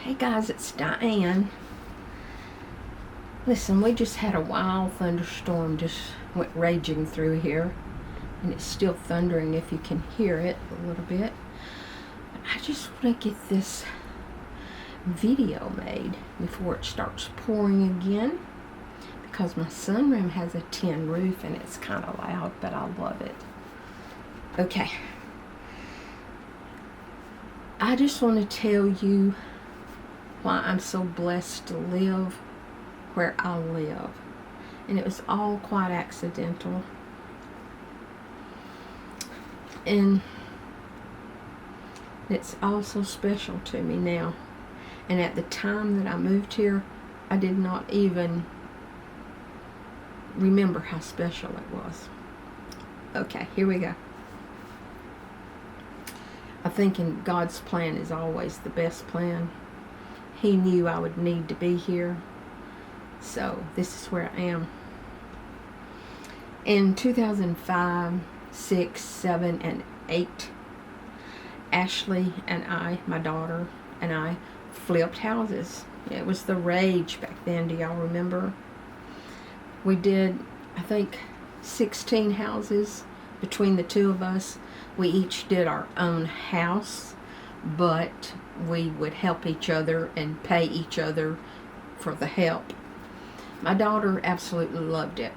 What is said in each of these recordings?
Hey guys, it's Diane. Listen, we just had a wild thunderstorm just went raging through here, and it's still thundering if you can hear it a little bit. But I just want to get this video made before it starts pouring again, because my sunroom has a tin roof and it's kind of loud, but I love it. Okay. I just want to tell you why I'm so blessed to live where I live. And it was all quite accidental. And it's all so special to me now. And at the time that I moved here, I did not even remember how special it was. Okay, here we go. I think in God's plan is always the best plan. He knew I would need to be here, so this is where I am. In 2005, 6, 7, and 8, Ashley and I, my daughter, and I flipped houses. It was the rage back then. Do y'all remember? We did, I think, 16 houses between the two of us. We each did our own house, but we would help each other and pay each other for the help. My daughter absolutely loved it.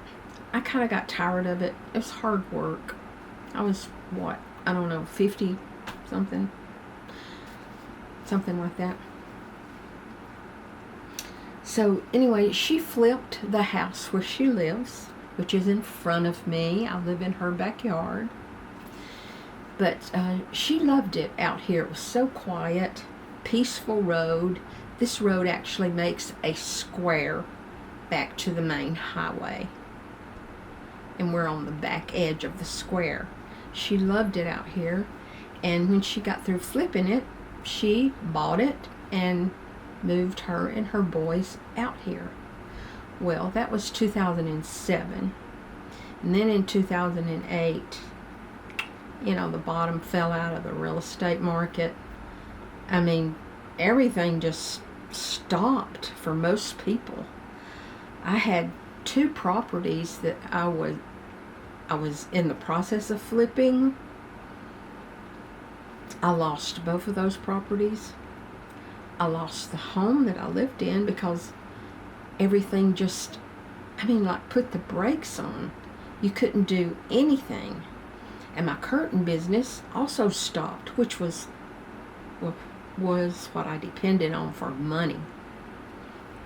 I kind of got tired of it. It was hard work. I was, what, I don't know, 50 something like that. So anyway, she flipped the house where she lives, which is in front of me. I live in her backyard. But she loved it out here. It was so quiet, peaceful road. This road actually makes a square back to the main highway. And we're on the back edge of the square. She loved it out here. And when she got through flipping it, she bought it and moved her and her boys out here. Well, that was 2007. And then in 2008, the bottom fell out of the real estate market. I mean, everything just stopped for most people. I had 2 properties that I was in the process of flipping. I lost both of those properties. I lost the home that I lived in because everything just, put the brakes on. You couldn't do anything. And my curtain business also stopped, which was what I depended on for money.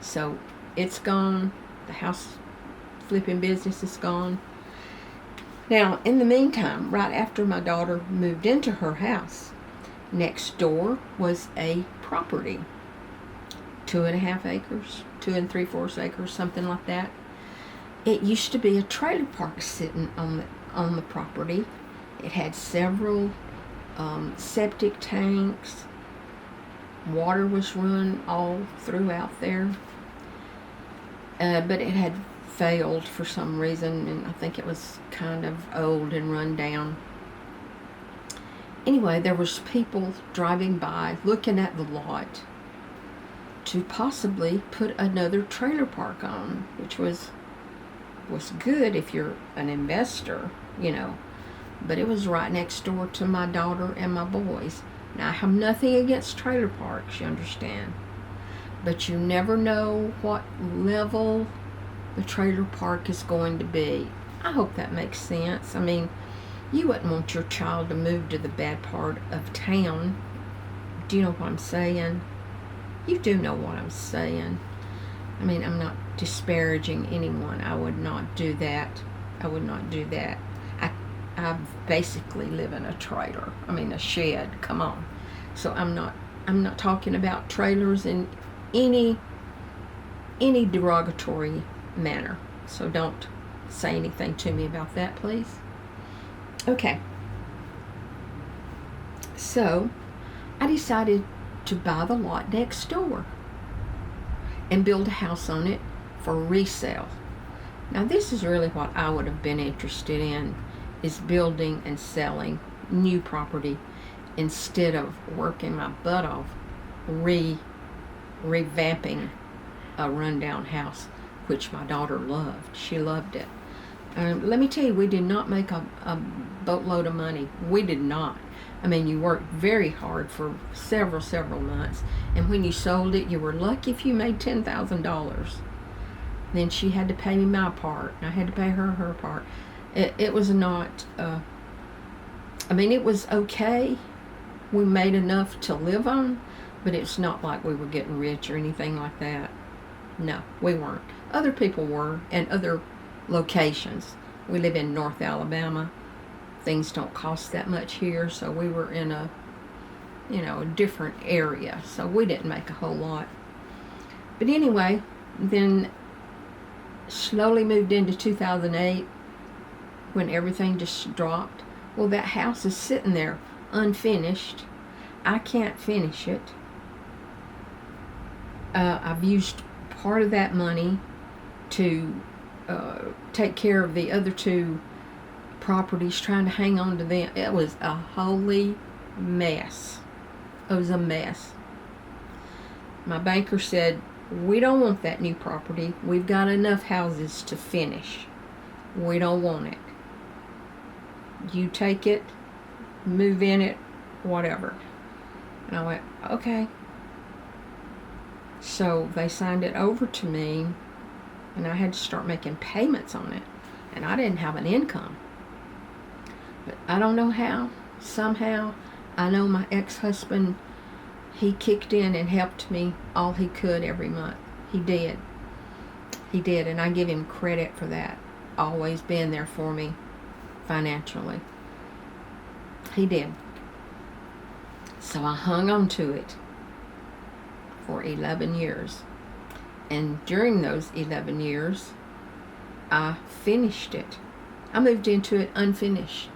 So it's gone. The house flipping business is gone. Now, in the meantime, right after my daughter moved into her house, next door was a property. 2.5 acres, 2 3/4 acres, something like that. It used to be a trailer park sitting on the property. It had several septic tanks. Water was run all throughout there. But it had failed for some reason, and I think it was kind of old and run down. Anyway, there was people driving by looking at the lot to possibly put another trailer park on, which was good if you're an investor, But it was right next door to my daughter and my boys. Now, I have nothing against trailer parks, you understand. But you never know what level the trailer park is going to be. I hope that makes sense. You wouldn't want your child to move to the bad part of town. Do you know what I'm saying? You do know what I'm saying. I'm not disparaging anyone. I would not do that. I basically live in a trailer. A shed. Come on. So I'm not talking about trailers in any derogatory manner. So don't say anything to me about that, please. Okay. So I decided to buy the lot next door and build a house on it for resale. Now, this is really what I would have been interested in, is building and selling new property instead of working my butt off revamping a rundown house, which my daughter loved. She loved it. Let me tell you, we did not make a boatload of money. We did not. I mean, you worked very hard for several months, and when you sold it, you were lucky if you made $10,000. Then she had to pay me my part, and I had to pay her part. It was not, I mean, it was okay. We made enough to live on, but it's not like we were getting rich or anything like that. No, we weren't. Other people were, and other locations. We live in North Alabama. Things don't cost that much here, so we were in a, a different area, so we didn't make a whole lot. But anyway, then slowly moved into 2008 when everything just dropped. Well, that house is sitting there unfinished. I can't finish it. I've used part of that money to take care of the other two properties, trying to hang on to them. It was a holy mess. It was a mess. My banker said, we don't want that new property. We've got enough houses to finish. We don't want it. You take it, move in it, whatever. And I went, okay. So they signed it over to me, and I had to start making payments on it. And I didn't have an income. But I don't know how. Somehow, I know my ex-husband, he kicked in and helped me all he could every month. He did. He did, and I give him credit for that. Always being there for me financially. He did. So I hung on to it for 11 years. And during those 11 years, I finished it. I moved into it unfinished.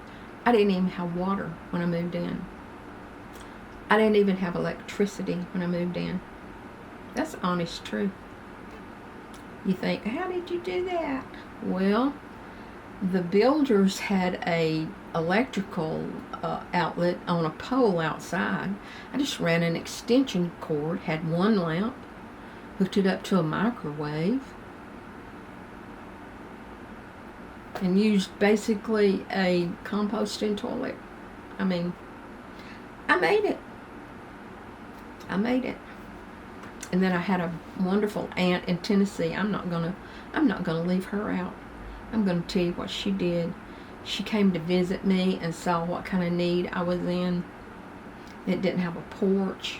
I didn't even have water when I moved in. I didn't even have electricity when I moved in. That's the honest truth. You think, how did you do that? Well, the builders had a electrical outlet on a pole outside. I just ran an extension cord, had one lamp, hooked it up to a microwave, and used basically a composting toilet. I mean, I made it. And then I had a wonderful aunt in Tennessee. I'm not gonna leave her out. I'm gonna tell you what she did. She came to visit me and saw what kind of need I was in. It didn't have a porch.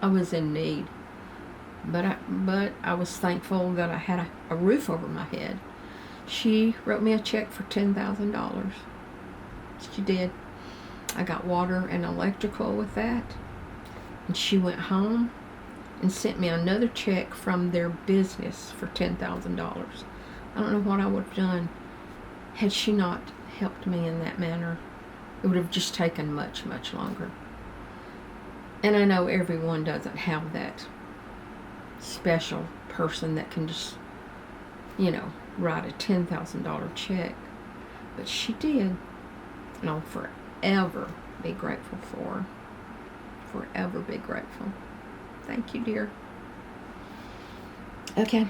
I was in need. But I was thankful that I had a roof over my head. She wrote me a check for $10,000. She did. I got water and electrical with that. And she went home and sent me another check from their business for $10,000. I don't know what I would have done had she not helped me in that manner. It would have just taken much, much longer. And I know everyone doesn't have that special person that can just, write a $10,000 check. But she did. And I'll forever be grateful for her. Forever be grateful. Thank you, dear. Okay.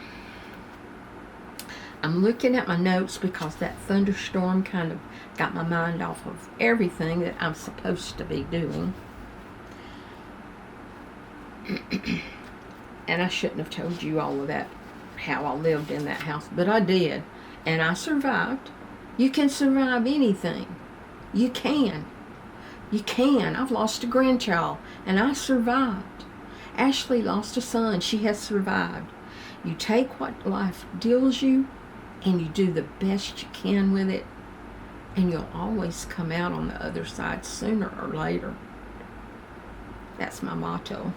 I'm looking at my notes because that thunderstorm kind of got my mind off of everything that I'm supposed to be doing. And I shouldn't have told you all of that, how I lived in that house, but I did. And I survived. You can survive anything. You can. You can. I've lost a grandchild, and I survived. Ashley lost a son. She has survived. You take what life deals you, and you do the best you can with it, and you'll always come out on the other side sooner or later. That's my motto.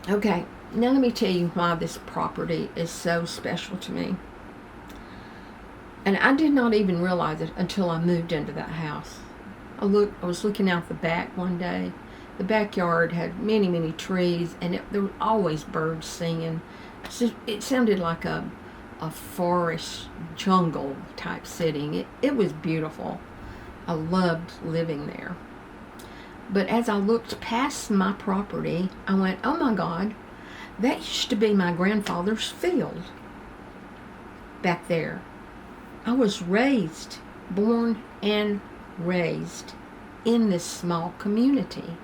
Okay, now let me tell you why this property is so special to me. And I did not even realize it until I moved into that house. I was looking out the back one day. The backyard had many, many trees, and there were always birds singing. It sounded like a forest jungle type setting. It was beautiful. I loved living there. But as I looked past my property, I went, oh my God, that used to be my grandfather's field back there. I was raised, born and raised in this small community,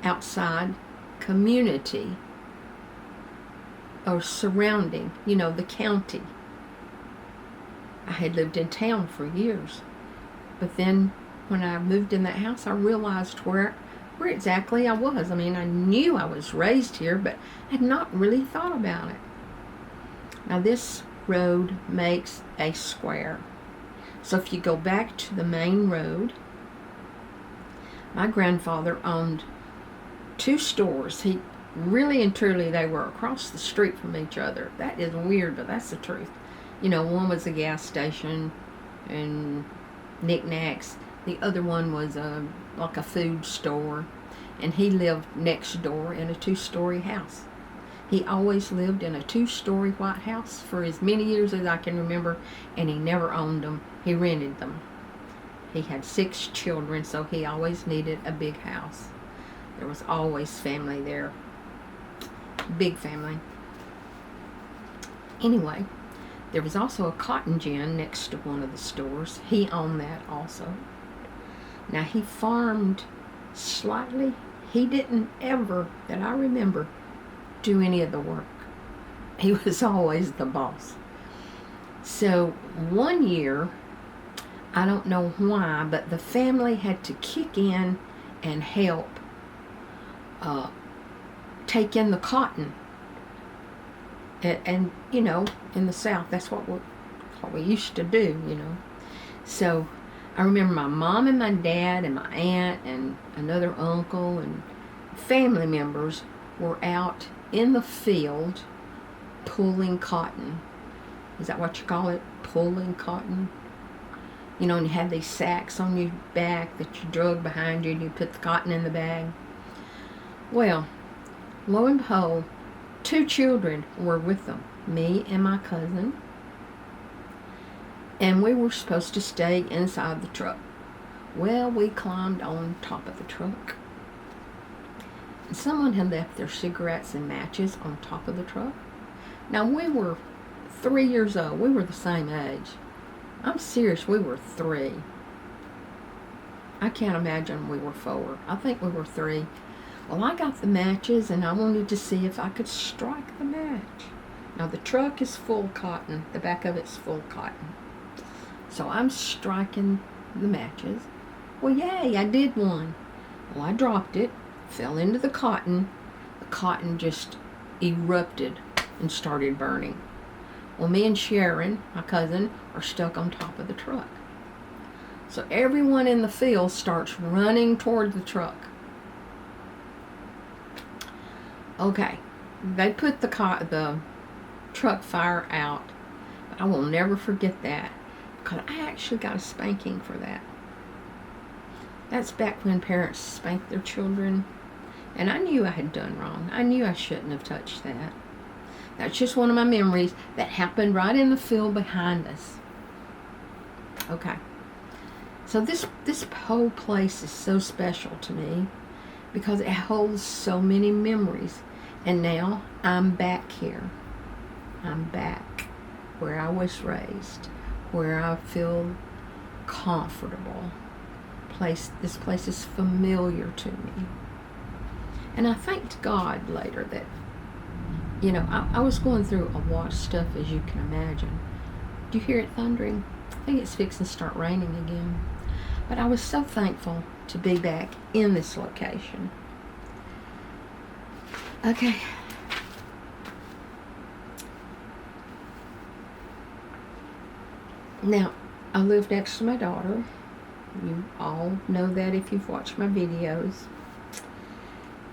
outside community, or surrounding, the county. I had lived in town for years, but then when I moved in that house, I realized where exactly I was. I mean, I knew I was raised here, but had not really thought about it. Now, this road makes a square. So if you go back to the main road, my grandfather owned 2 stores. He really and truly, they were across the street from each other. That is weird, but that's the truth. One was a gas station and knickknacks. The other one was like a food store, and he lived next door in a 2-story house. He always lived in a 2-story white house for as many years as I can remember, and he never owned them. He rented them. He had 6 children, so he always needed a big house. There was always family there. Big family. Anyway, there was also a cotton gin next to one of the stores. He owned that also. Now, he farmed slightly. He didn't ever, that I remember, do any of the work. He was always the boss. So one year, I don't know why, but the family had to kick in and help take in the cotton. And in the South, that's what we used to do, So I remember my mom and my dad and my aunt and another uncle and family members were out in the field pulling cotton. Is that what you call it? Pulling cotton? And you had these sacks on your back that you drug behind you, and you put the cotton in the bag. Well, lo and behold, 2 children were with them, me and my cousin, and we were supposed to stay inside the truck. Well, we climbed on top of the truck, and someone had left their cigarettes and matches on top of the truck. Now, we were 3 years old. We were the same age. I'm serious, we were 3. I can't imagine we were 4. I think we were 3. Well, I got the matches, and I wanted to see if I could strike the match. Now, the truck is full cotton. The back of it's full cotton. So I'm striking the matches. Well, yay, I did one. Well, I dropped it, fell into the cotton. The cotton just erupted and started burning. Well, me and Sharon, my cousin, are stuck on top of the truck. So everyone in the field starts running toward the truck. Okay, they put the truck fire out. But I will never forget that, because I actually got a spanking for that. That's back when parents spanked their children, and I knew I had done wrong. I knew I shouldn't have touched that. That's just one of my memories that happened right in the field behind us. Okay, so this whole place is so special to me, because it holds so many memories. And now I'm back here. I'm back where I was raised, where I feel comfortable. This place is familiar to me. And I thanked God later that, I was going through a lot of stuff, as you can imagine. Do you hear it thundering? I think it's fixing to start raining again. But I was so thankful to be back in this location. Okay. Now, I live next to my daughter. You all know that if you've watched my videos.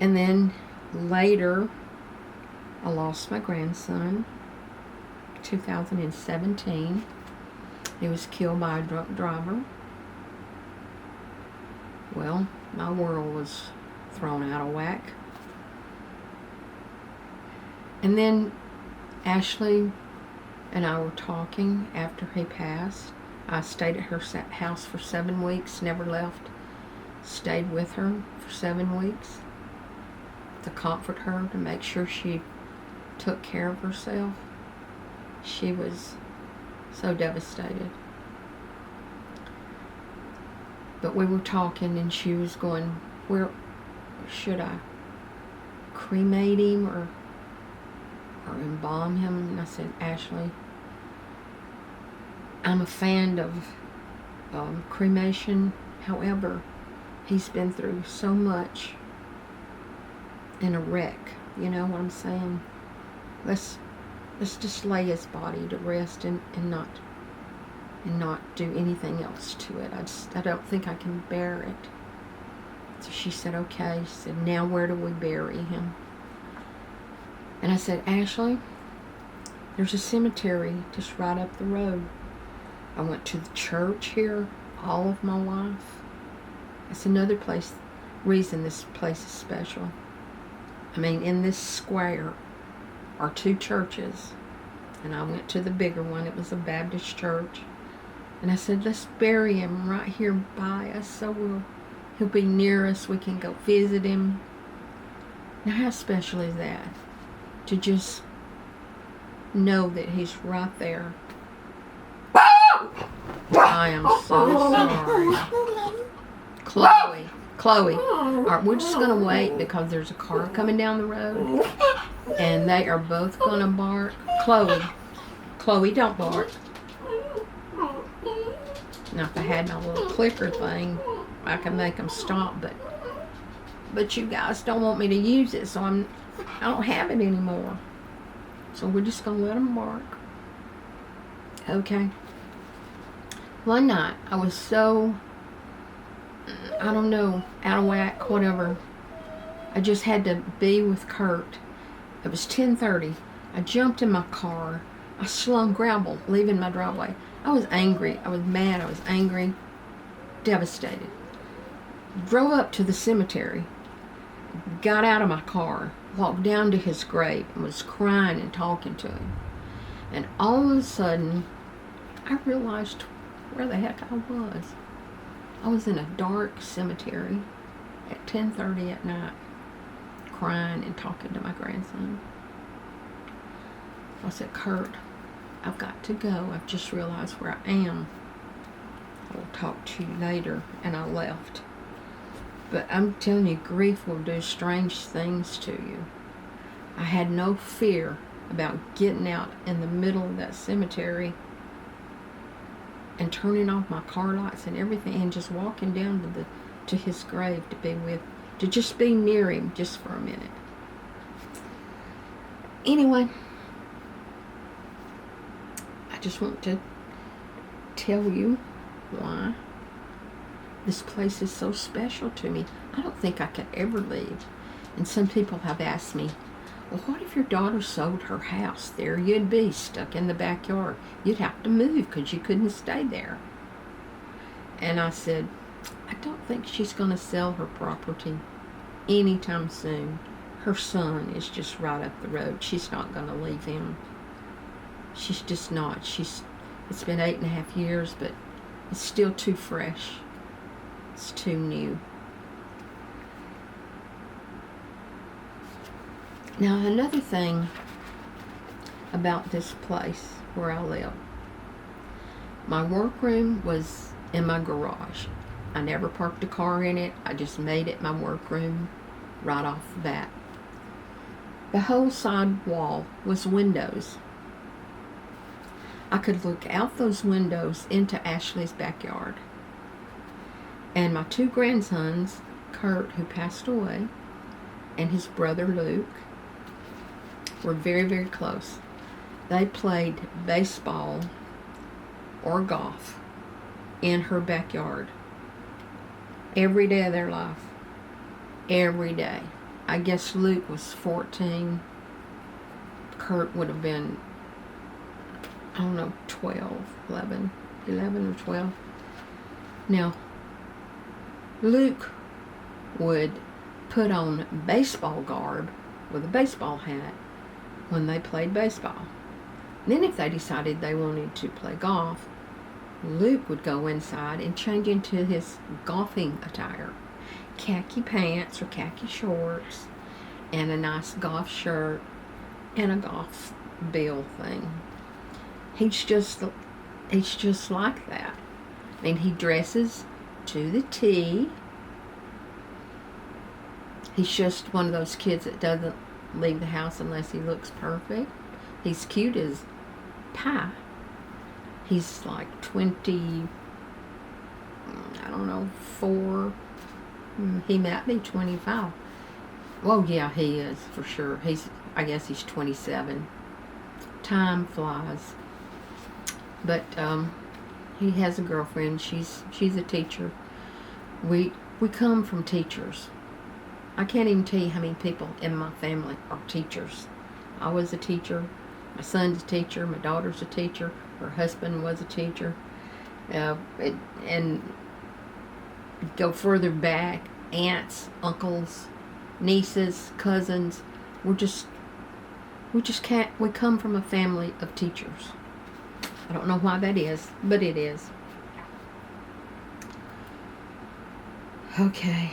And then later, I lost my grandson, 2017. He was killed by a drunk driver. Well, my world was thrown out of whack. And then Ashley and I were talking after he passed. I stayed at her house for 7 weeks, never left. stayed with her for 7 weeks to comfort her, to make sure she took care of herself. She was so devastated. But we were talking and she was going, where should I cremate him or embalm him? And I said, Ashley, I'm a fan of cremation. However, he's been through so much in a wreck. You know what I'm saying? Let's just lay his body to rest and not do anything else to it. I don't think I can bear it. So she said, okay. She said, now where do we bury him? And I said, Ashley, there's a cemetery just right up the road. I went to the church here all of my life. It's another reason this place is special. I mean, in this square are 2 churches, and I went to the bigger one. It was a Baptist church. And I said, let's bury him right here by us so he'll be near us. We can go visit him. Now, how special is that? To just know that he's right there. I am so sorry. Chloe. All right, we're just going to wait because there's a car coming down the road. And they are both going to bark. Chloe, don't bark. Now, if I had my little clicker thing, I could make them stop. But you guys don't want me to use it, so I don't have it anymore. So we're just going to let them bark. Okay. One night, I was so, I don't know, out of whack, whatever. I just had to be with Kurt. It was 10:30. I jumped in my car. I slung gravel, leaving my driveway. I was angry. I was mad. I was angry. Devastated. Drove up to the cemetery. Got out of my car. Walked down to his grave and was crying and talking to him. And all of a sudden, I realized where the heck I was. I was in a dark cemetery at 10:30 at night, crying and talking to my grandson. I said, Kurt, I've got to go. I've just realized where I am. I will talk to you later. And I left. But I'm telling you, grief will do strange things to you. I had no fear about getting out in the middle of that cemetery and turning off my car lights and everything and just walking down to his grave to just be near him just for a minute. Anyway, I just want to tell you why this place is so special to me. I don't think I could ever leave. And some people have asked me, well, what if your daughter sold her house? There you'd be, stuck in the backyard. You'd have to move because you couldn't stay there. And I said, I don't think she's going to sell her property anytime soon. Her son is just right up the road. She's not going to leave him. She's just not. It's been 8.5 years, but it's still too fresh. It's too new. Now, another thing about this place where I live. My workroom was in my garage. I never parked a car in it. I just made it my workroom right off the bat. The whole side wall was windows. I could look out those windows into Ashley's backyard. And my 2 grandsons, Kurt, who passed away, and his brother Luke, were very, very close. They played baseball or golf in her backyard every day of their life. Every day. I guess Luke was 14. Kurt would have been, I don't know, 11 or 12. Now, Luke would put on baseball garb with a baseball hat when they played baseball. Then if they decided they wanted to play golf, Luke would go inside and change into his golfing attire. khaki pants or khaki shorts and a nice golf shirt and a golf bill thing. He's just like that. I mean, he dresses to the T. He's just one of those kids that doesn't leave the house unless he looks perfect. He's cute as pie. He's like 20, I don't know, 4. He might be 25. Well, yeah, he is for sure. I guess he's 27. Time flies. But he has a girlfriend. She's a teacher. We come from teachers. I can't even tell you how many people in my family are teachers. I was a teacher. My son's a teacher. My daughter's a teacher. Her husband was a teacher. And go further back, aunts, uncles, nieces, cousins. We come from a family of teachers. I don't know why that is, but it is. Okay.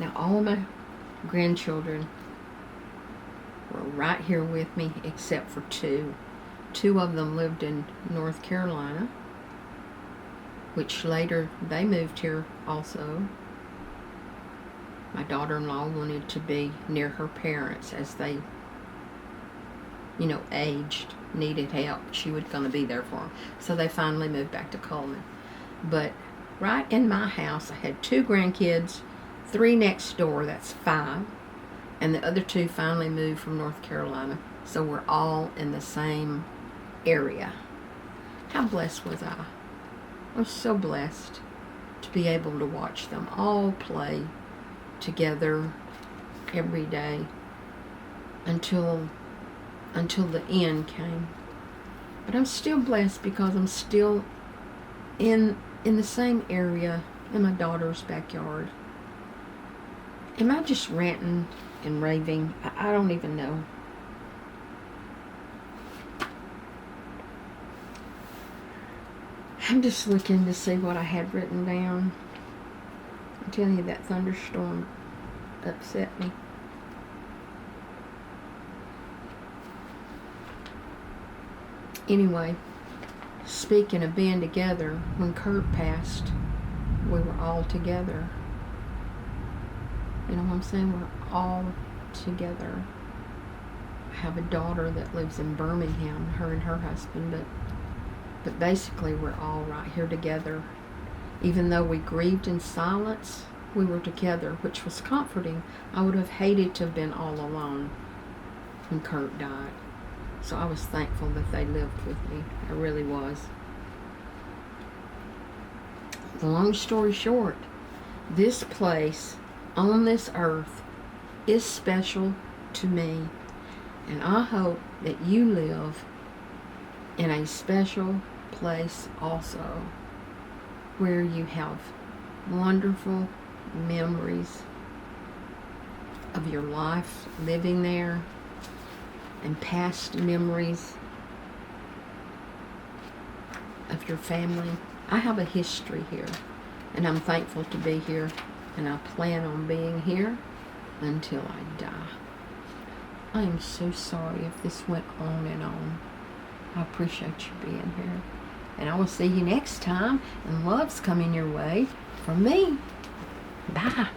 Now all my grandchildren were right here with me except for 2. 2 of them lived in North Carolina, which later they moved here also. My daughter-in-law wanted to be near her parents as they, aged, needed help. She was going to be there for them. So they finally moved back to Coleman. But right in my house, I had 2 grandkids, 3 next door, that's 5. And the other 2 finally moved from North Carolina. So we're all in the same area. How blessed was I? I was so blessed to be able to watch them all play together every day until the end came. But I'm still blessed because I'm still in the same area in my daughter's backyard. Am I just ranting and raving? I don't even know. I'm just looking to see what I had written down. I'm telling you, that thunderstorm upset me. Anyway, speaking of being together, when Kurt passed, we were all together. You know what I'm saying? We're all together. I have a daughter that lives in Birmingham, her and her husband, but basically we're all right here together. Even though we grieved in silence, we were together, which was comforting. I would have hated to have been all alone when Kurt died. So I was thankful that they lived with me. I really was. The long story short, this place on this earth is special to me. And I hope that you live in a special place also, where you have wonderful memories of your life living there and past memories of your family. I have a history here, and I'm thankful to be here, and I plan on being here until I die. I am so sorry if this went on and on. I appreciate you being here. And I will see you next time, and love's coming your way from me. Bye.